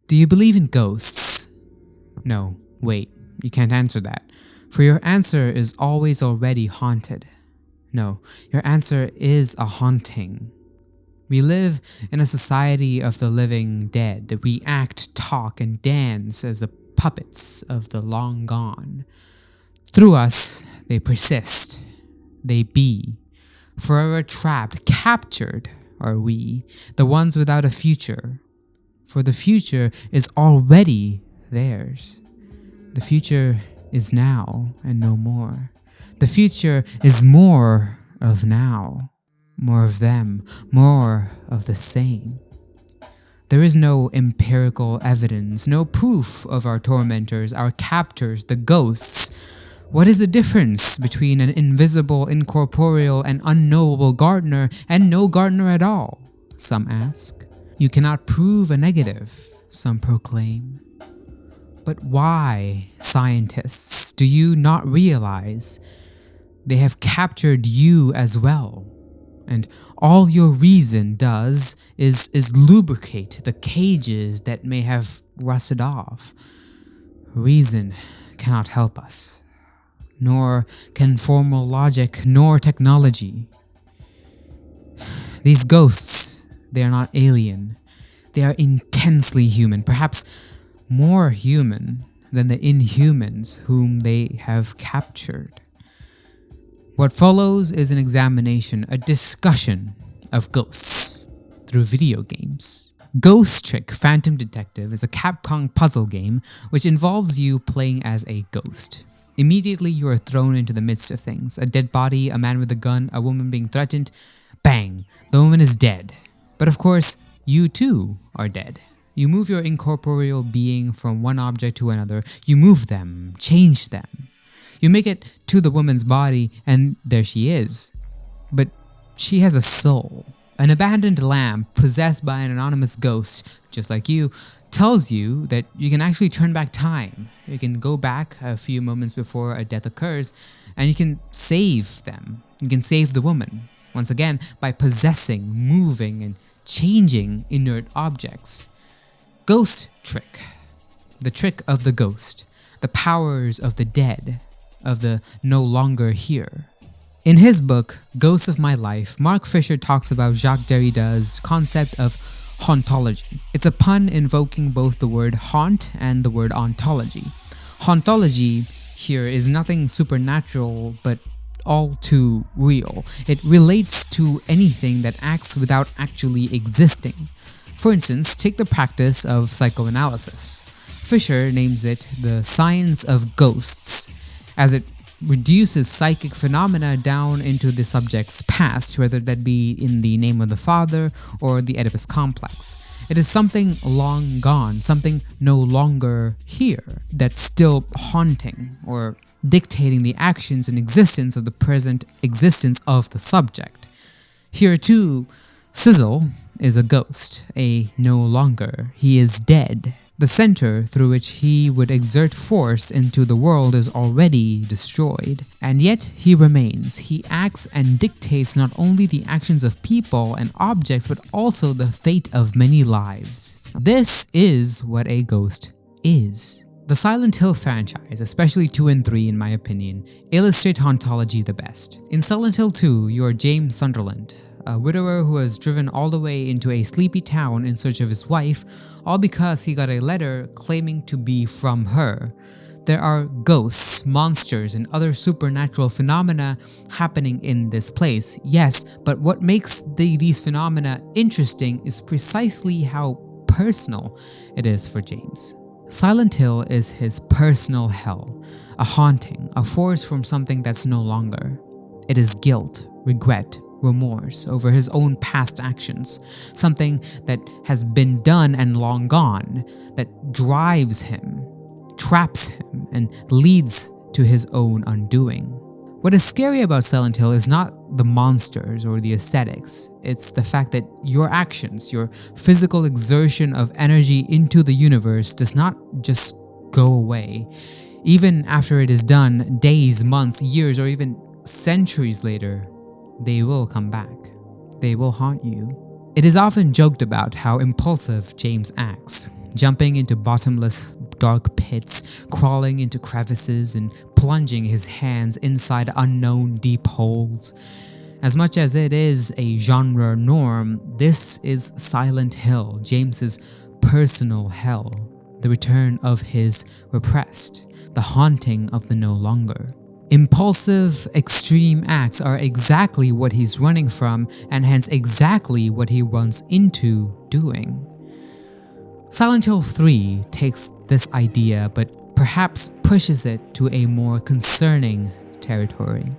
Do you believe in ghosts? No, wait, you can't answer that, for your answer is always already haunted. No, your answer is a haunting. We live in a society of the living dead. We act, talk, and dance as the puppets of the long gone. Through us, they persist. They be. Forever trapped, captured are we, the ones without a future. For the future is already theirs. The future is now and no more. The future is more of now, more of them, more of the same. There is no empirical evidence, no proof of our tormentors, our captors, the ghosts. What is the difference between an invisible, incorporeal, and unknowable gardener and no gardener at all? Some ask. You cannot prove a negative, some proclaim. But why, scientists, do you not realize they have captured you as well? And all your reason does is lubricate the cages that may have rusted off. Reason cannot help us, nor can formal logic nor technology. These ghosts, they are not alien. They are intensely human, perhaps more human than the inhumans whom they have captured. What follows is an examination, a discussion of ghosts through video games. Ghost Trick Phantom Detective is a Capcom puzzle game which involves you playing as a ghost. Immediately you are thrown into the midst of things. A dead body, a man with a gun, a woman being threatened. Bang! The woman is dead. But of course, you too are dead. You move your incorporeal being from one object to another. You move them, change them. You make it to the woman's body and there she is. But she has a soul. An abandoned lamp possessed by an anonymous ghost, just like you, tells you that you can actually turn back time. You can go back a few moments before a death occurs and you can save them. You can save the woman, once again, by possessing, moving, and changing inert objects. Ghost Trick. The trick of the ghost. The powers of the dead, of the no longer here. In his book, Ghosts of My Life, Mark Fisher talks about Jacques Derrida's concept of hauntology. It's a pun invoking both the word haunt and the word ontology. Hauntology here is nothing supernatural, but all too real. It relates to anything that acts without actually existing. For instance, take the practice of psychoanalysis. Fisher names it the science of ghosts, as it reduces psychic phenomena down into the subject's past, whether that be in the name of the father or the Oedipus complex. It is something long gone, something no longer here, that's still haunting or dictating the actions and existence of the present existence of the subject. Here too, Sizzle is a ghost, a no longer. He is dead. The center through which he would exert force into the world is already destroyed. And yet he remains. He acts and dictates not only the actions of people and objects, but also the fate of many lives. This is what a ghost is. The Silent Hill franchise, especially 2 and 3 in my opinion, illustrate hauntology the best. In Silent Hill 2, you are James Sunderland, a widower who has driven all the way into a sleepy town in search of his wife, all because he got a letter claiming to be from her. There are ghosts, monsters, and other supernatural phenomena happening in this place, yes, but what makes these phenomena interesting is precisely how personal it is for James. Silent Hill is his personal hell, a haunting, a force from something that's no longer. It is guilt, regret, remorse over his own past actions, something that has been done and long gone, that drives him, traps him, and leads to his own undoing. What is scary about Silent Hill is not the monsters or the aesthetics, it's the fact that your actions, your physical exertion of energy into the universe does not just go away. Even after it is done, days, months, years, or even centuries later, they will come back. They will haunt you. It is often joked about how impulsive James acts. jumping into bottomless dark pits, crawling into crevices, and plunging his hands inside unknown deep holes. As much as it is a genre norm, this is Silent Hill, James's personal hell, the return of his repressed, the haunting of the no longer. Impulsive, extreme acts are exactly what he's running from, and hence exactly what he runs into doing. Silent Hill 3 takes this idea, but perhaps pushes it to a more concerning territory.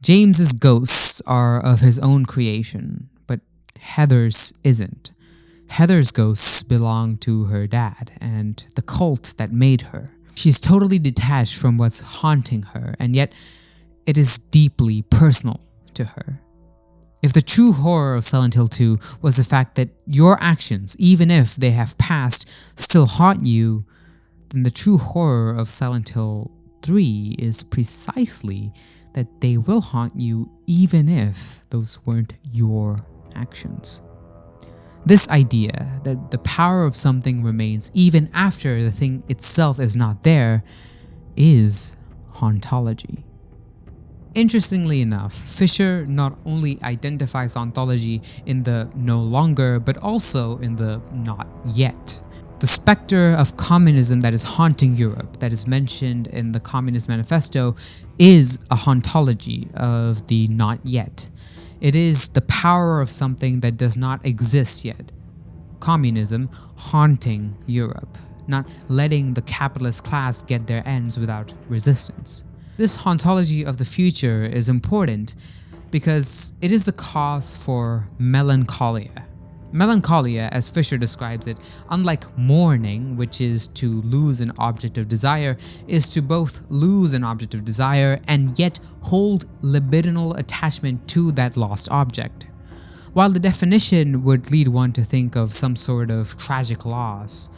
James's ghosts are of his own creation, but Heather's isn't. Heather's ghosts belong to her dad and the cult that made her. She's totally detached from what's haunting her, and yet it is deeply personal to her. If the true horror of Silent Hill 2 was the fact that your actions, even if they have passed, still haunt you, then the true horror of Silent Hill 3 is precisely that they will haunt you even if those weren't your actions. This idea that the power of something remains even after the thing itself is not there is hauntology. Interestingly enough, Fisher not only identifies ontology in the no longer, but also in the not yet. The specter of communism that is haunting Europe, that is mentioned in the Communist Manifesto, is a hauntology of the not yet. It is the power of something that does not exist yet. Communism haunting Europe, not letting the capitalist class get their ends without resistance. This hauntology of the future is important because it is the cause for melancholia. Melancholia, as Fisher describes it, unlike mourning, which is to lose an object of desire, is to both lose an object of desire and yet hold libidinal attachment to that lost object. While the definition would lead one to think of some sort of tragic loss,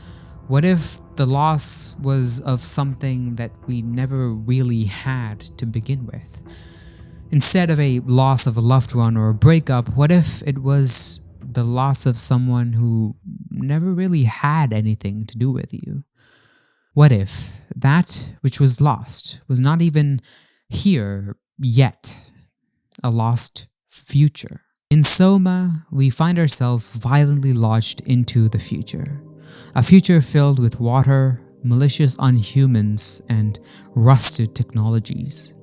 what if the loss was of something that we never really had to begin with? Instead of a loss of a loved one or a breakup, what if it was the loss of someone who never really had anything to do with you? What if that which was lost was not even here yet, a lost future? In Soma, we find ourselves violently launched into the future. A future filled with water, malicious unhumans, and rusted technologies.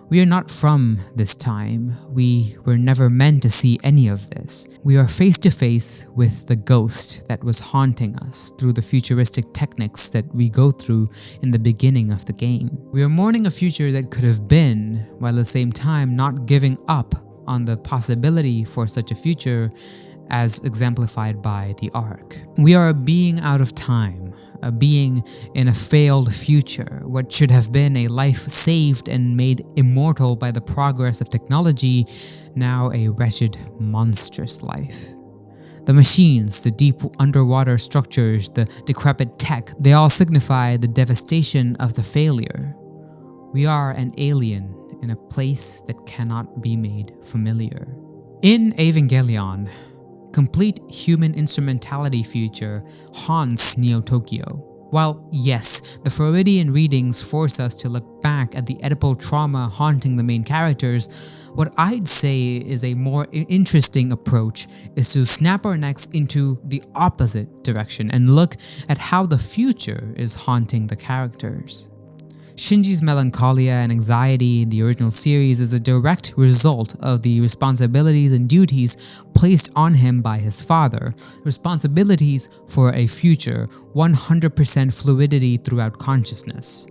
We are not from this time. We were never meant to see any of this. We are face to face with the ghost that was haunting us through the futuristic techniques that we go through in the beginning of the game. We are mourning a future that could have been, while at the same time not giving up on the possibility for such a future as exemplified by the Ark. We are a being out of time, a being in a failed future, what should have been a life saved and made immortal by the progress of technology, now a wretched, monstrous life. The machines, the deep underwater structures, the decrepit tech, they all signify the devastation of the failure. We are an alien in a place that cannot be made familiar. In Evangelion, complete human instrumentality future haunts Neo-Tokyo. While yes, the Freudian readings force us to look back at the Oedipal trauma haunting the main characters, what I'd say is a more interesting approach is to snap our necks into the opposite direction and look at how the future is haunting the characters. Shinji's melancholia and anxiety in the original series is a direct result of the responsibilities and duties placed on him by his father, responsibilities for a future 100% fluidity throughout consciousness,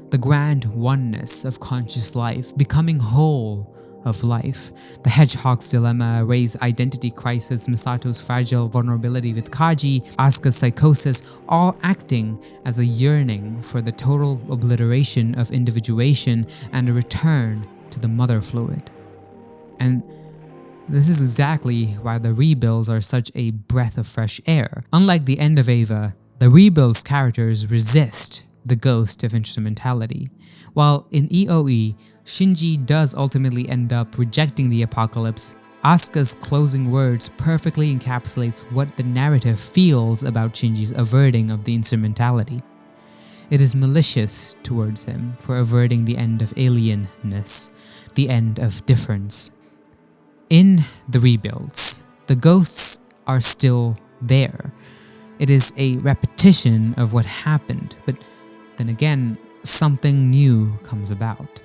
the grand oneness of conscious life, becoming whole of life. The Hedgehog's dilemma, Rei's identity crisis, Misato's fragile vulnerability with Kaji, Asuka's psychosis, all acting as a yearning for the total obliteration of individuation and a return to the mother fluid. And this is exactly why the rebuilds are such a breath of fresh air. Unlike the end of Eva, the rebuilds characters resist the ghost of instrumentality. While in EOE, Shinji does ultimately end up rejecting the apocalypse, Asuka's closing words perfectly encapsulates what the narrative feels about Shinji's averting of the instrumentality. It is malicious towards him for averting the end of alienness, the end of difference. In the rebuilds, the ghosts are still there. It is a repetition of what happened, but then again, something new comes about.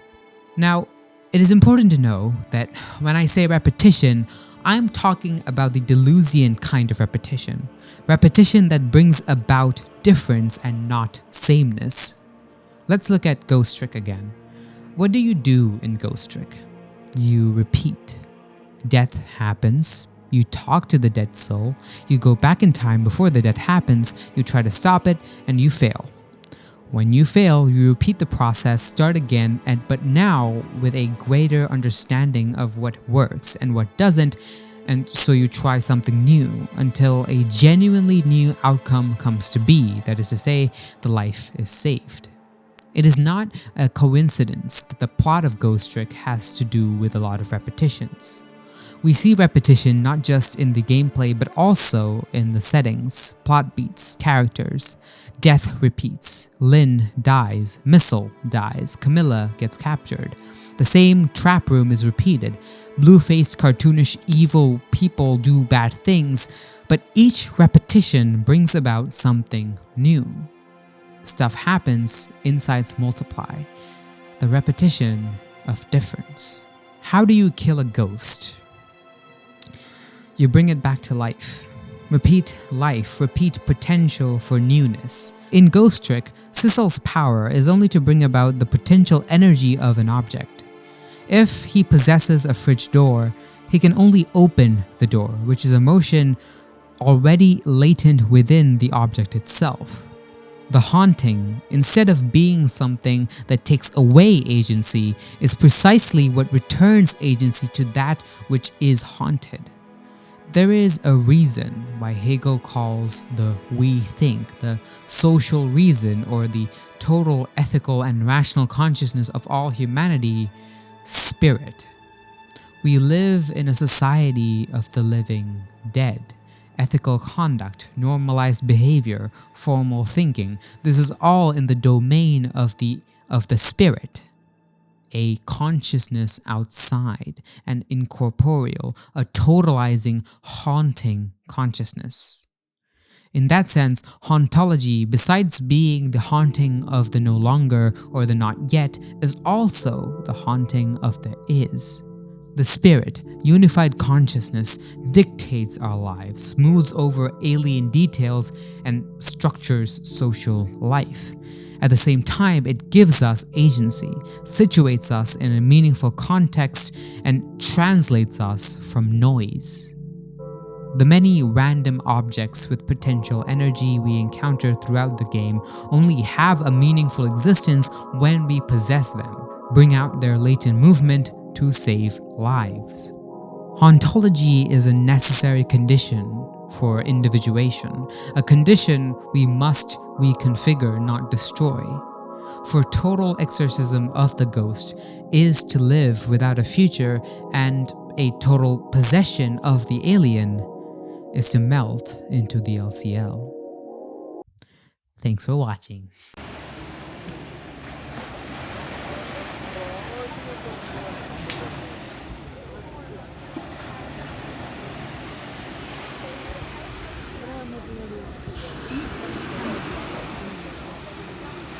Now, it is important to know that when I say repetition, I'm talking about the Deleuzian kind of repetition. Repetition that brings about difference and not sameness. Let's look at Ghost Trick again. What do you do in Ghost Trick? You repeat. Death happens. You talk to the dead soul. You go back in time before the death happens. You try to stop it and you fail. When you fail, you repeat the process, start again, but now with a greater understanding of what works and what doesn't, and so you try something new until a genuinely new outcome comes to be, that is to say, the life is saved. It is not a coincidence that the plot of Ghost Trick has to do with a lot of repetitions. We see repetition not just in the gameplay but also in the settings, plot beats, characters. Death repeats, Lin dies, Missile dies, Camilla gets captured. The same trap room is repeated. Blue-faced, cartoonish, evil people do bad things, but each repetition brings about something new. Stuff happens, insights multiply. The repetition of difference. How do you kill a ghost? You bring it back to life. Repeat life, repeat potential for newness. In Ghost Trick, Sissel's power is only to bring about the potential energy of an object. If he possesses a fridge door, he can only open the door, which is a motion already latent within the object itself. The haunting, instead of being something that takes away agency, is precisely what returns agency to that which is haunted. There is a reason why Hegel calls the we think, the social reason, or the total ethical and rational consciousness of all humanity, spirit. We live in a society of the living dead. Ethical conduct, normalized behavior, formal thinking, this is all in the domain of the spirit. A consciousness outside, an incorporeal, a totalizing, haunting consciousness. In that sense, hauntology, besides being the haunting of the no longer or the not yet, is also the haunting of the is. The spirit, unified consciousness, dictates our lives, smooths over alien details, and structures social life. At the same time, it gives us agency, situates us in a meaningful context, and translates us from noise. The many random objects with potential energy we encounter throughout the game only have a meaningful existence when we possess them, bring out their latent movement to save lives. Hauntology is a necessary condition for individuation, a condition we must reconfigure, not destroy. For total exorcism of the ghost is to live without a future, and a total possession of the alien is to melt into the LCL. Thanks for watching.